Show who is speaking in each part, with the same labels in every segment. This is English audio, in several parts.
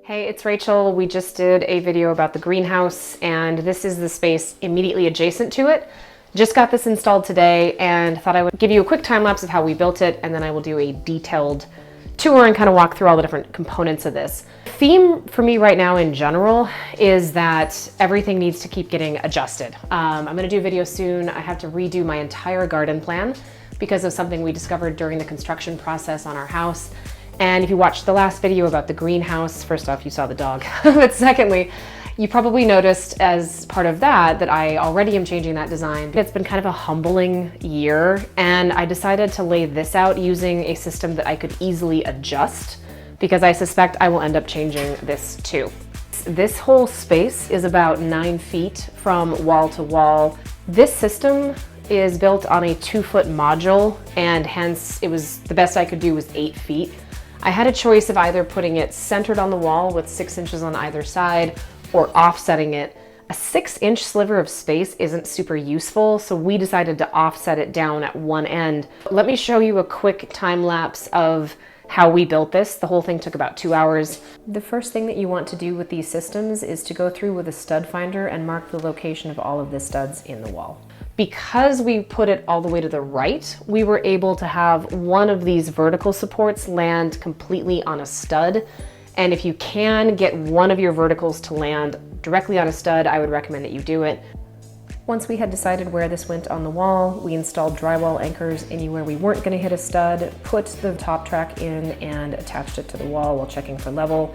Speaker 1: Hey, it's Rachel. We just did a video about the greenhouse, and this is the space immediately adjacent to it. Just got this installed today and thought I would give you a quick time lapse of how we built it, and then I will do a detailed tour and kind of walk through all the different components of this. The theme for me right now in general is that everything needs to keep getting adjusted. I'm going to do a video soon. I have to redo my entire garden plan because of something we discovered during the construction process on our house. And if you watched the last video about the greenhouse, first off, you saw the dog. But secondly, you probably noticed as part of that I already am changing that design. It's been kind of a humbling year, and I decided to lay this out using a system that I could easily adjust because I suspect I will end up changing this too. This whole space is about 9 feet from wall to wall. This system is built on a 2-foot module, and hence it was the best I could do was 8 feet. I had a choice of either putting it centered on the wall with 6 inches on either side or offsetting it. A 6-inch sliver of space isn't super useful, so we decided to offset it down at one end. Let me show you a quick time lapse of how we built this. The whole thing took about 2 hours. The first thing that you want to do with these systems is to go through with a stud finder and mark the location of all of the studs in the wall. Because we put it all the way to the right, we were able to have one of these vertical supports land completely on a stud. And if you can get one of your verticals to land directly on a stud, I would recommend that you do it. Once we had decided where this went on the wall, we installed drywall anchors anywhere we weren't going to hit a stud, put the top track in and attached it to the wall while checking for level.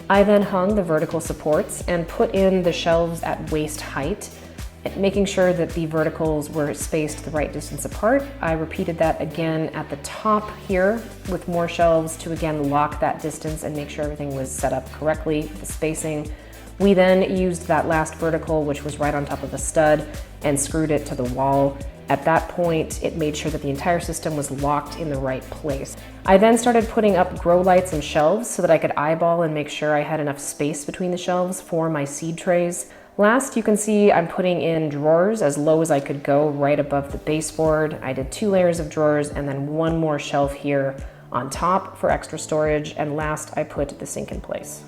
Speaker 1: I then hung the vertical supports and put in the shelves at waist height, making sure that the verticals were spaced the right distance apart. I repeated that again at the top here with more shelves to again lock that distance and make sure everything was set up correctly, the spacing. We then used that last vertical, which was right on top of the stud, and screwed it to the wall. At that point, it made sure that the entire system was locked in the right place. I then started putting up grow lights and shelves so that I could eyeball and make sure I had enough space between the shelves for my seed trays. Last, you can see I'm putting in drawers as low as I could go right above the baseboard. I did 2 layers of drawers and then one more shelf here on top for extra storage. And last, I put the sink in place.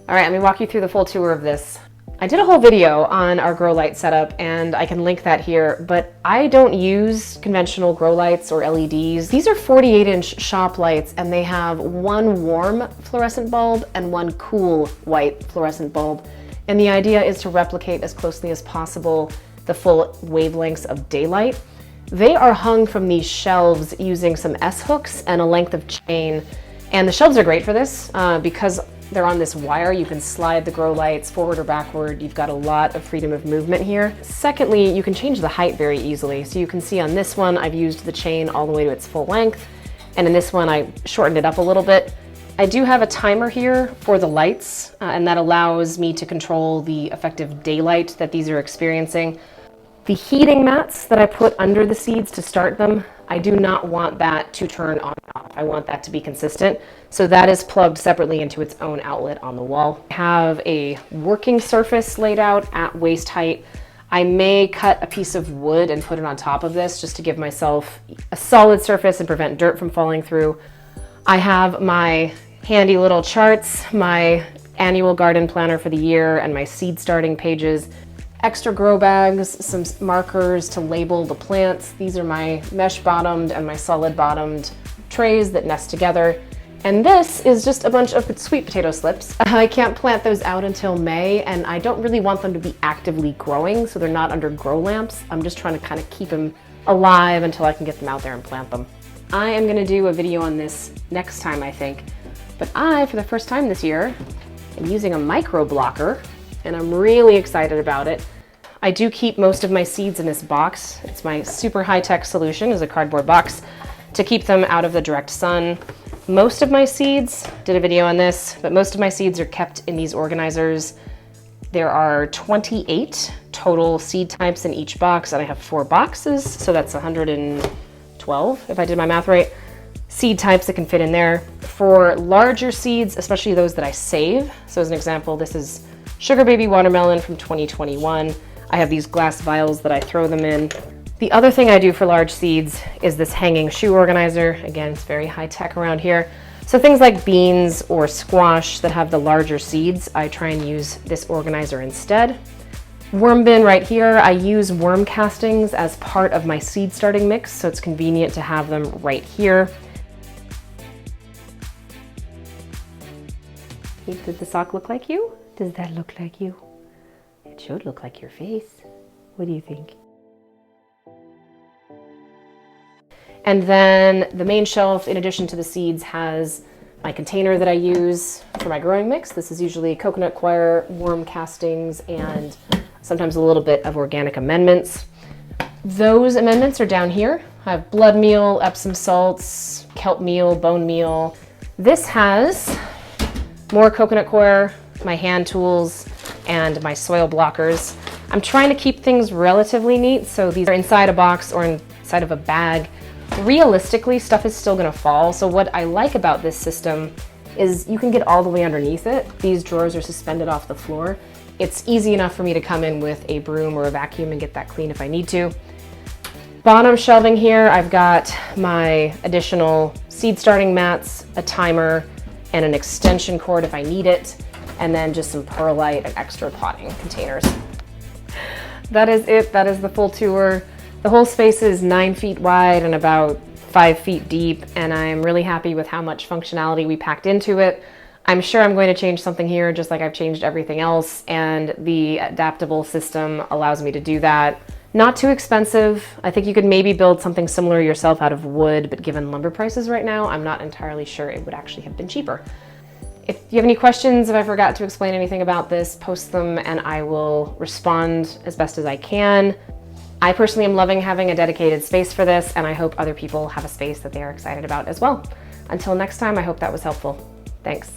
Speaker 1: All right, let me walk you through the full tour of this. I did a whole video on our grow light setup and I can link that here, but I don't use conventional grow lights or LEDs. These are 48-inch shop lights and they have one warm fluorescent bulb and one cool white fluorescent bulb. And the idea is to replicate as closely as possible the full wavelengths of daylight. They are hung from these shelves using some S-hooks and a length of chain. And the shelves are great for this because they're on this wire. You can slide the grow lights forward or backward. You've got a lot of freedom of movement here. Secondly, you can change the height very easily. So you can see on this one, I've used the chain all the way to its full length. And in this one, I shortened it up a little bit. I do have a timer here for the lights, and that allows me to control the effective daylight that these are experiencing. The heating mats that I put under the seeds to start them, I do not want that to turn on and off. I want that to be consistent. So that is plugged separately into its own outlet on the wall. I have a working surface laid out at waist height. I may cut a piece of wood and put it on top of this just to give myself a solid surface and prevent dirt from falling through. I have my handy little charts, my annual garden planner for the year, and my seed starting pages, extra grow bags, some markers to label the plants. These are my mesh bottomed and my solid bottomed trays that nest together. And this is just a bunch of sweet potato slips. I can't plant those out until May, and I don't really want them to be actively growing, so they're not under grow lamps. I'm just trying to kind of keep them alive until I can get them out there and plant them. I am gonna do a video on this next time, I think. But I, for the first time this year, am using a micro blocker, and I'm really excited about it. I do keep most of my seeds in this box. It's my super high-tech solution, is a cardboard box, to keep them out of the direct sun. Most of my seeds, did a video on this, but most of my seeds are kept in these organizers. There are 28 total seed types in each box, and I have 4 boxes, so that's 112, if I did my math right. Seed types that can fit in there. For larger seeds, especially those that I save, so as an example, this is Sugar Baby Watermelon from 2021. I have these glass vials that I throw them in. The other thing I do for large seeds is this hanging shoe organizer. Again, it's very high tech around here. So things like beans or squash that have the larger seeds, I try and use this organizer instead. Worm bin right here, I use worm castings as part of my seed starting mix, so it's convenient to have them right here. Did the sock look like you? Does that look like you? It should look like your face. What do you think? And then the main shelf, in addition to the seeds, has my container that I use for my growing mix. This is usually coconut coir, worm castings, and sometimes a little bit of organic amendments. Those amendments are down here. I have blood meal, Epsom salts, kelp meal, bone meal. This has more coconut coir, my hand tools, and my soil blockers. I'm trying to keep things relatively neat, so these are inside a box or inside of a bag. Realistically, stuff is still gonna fall, so what I like about this system is you can get all the way underneath it. These drawers are suspended off the floor. It's easy enough for me to come in with a broom or a vacuum and get that clean if I need to. Bottom shelving here, I've got my additional seed starting mats, a timer, and an extension cord if I need it, and then just some perlite and extra potting containers. That is it. That is the full tour. The whole space is 9 feet wide and about 5 feet deep, and I'm really happy with how much functionality we packed into it. I'm sure I'm going to change something here just like I've changed everything else, and the adaptable system allows me to do that. Not too expensive. I think you could maybe build something similar yourself out of wood, but given lumber prices right now, I'm not entirely sure it would actually have been cheaper. If you have any questions, if I forgot to explain anything about this, post them and I will respond as best as I can. I personally am loving having a dedicated space for this, and I hope other people have a space that they are excited about as well. Until next time, I hope that was helpful. Thanks.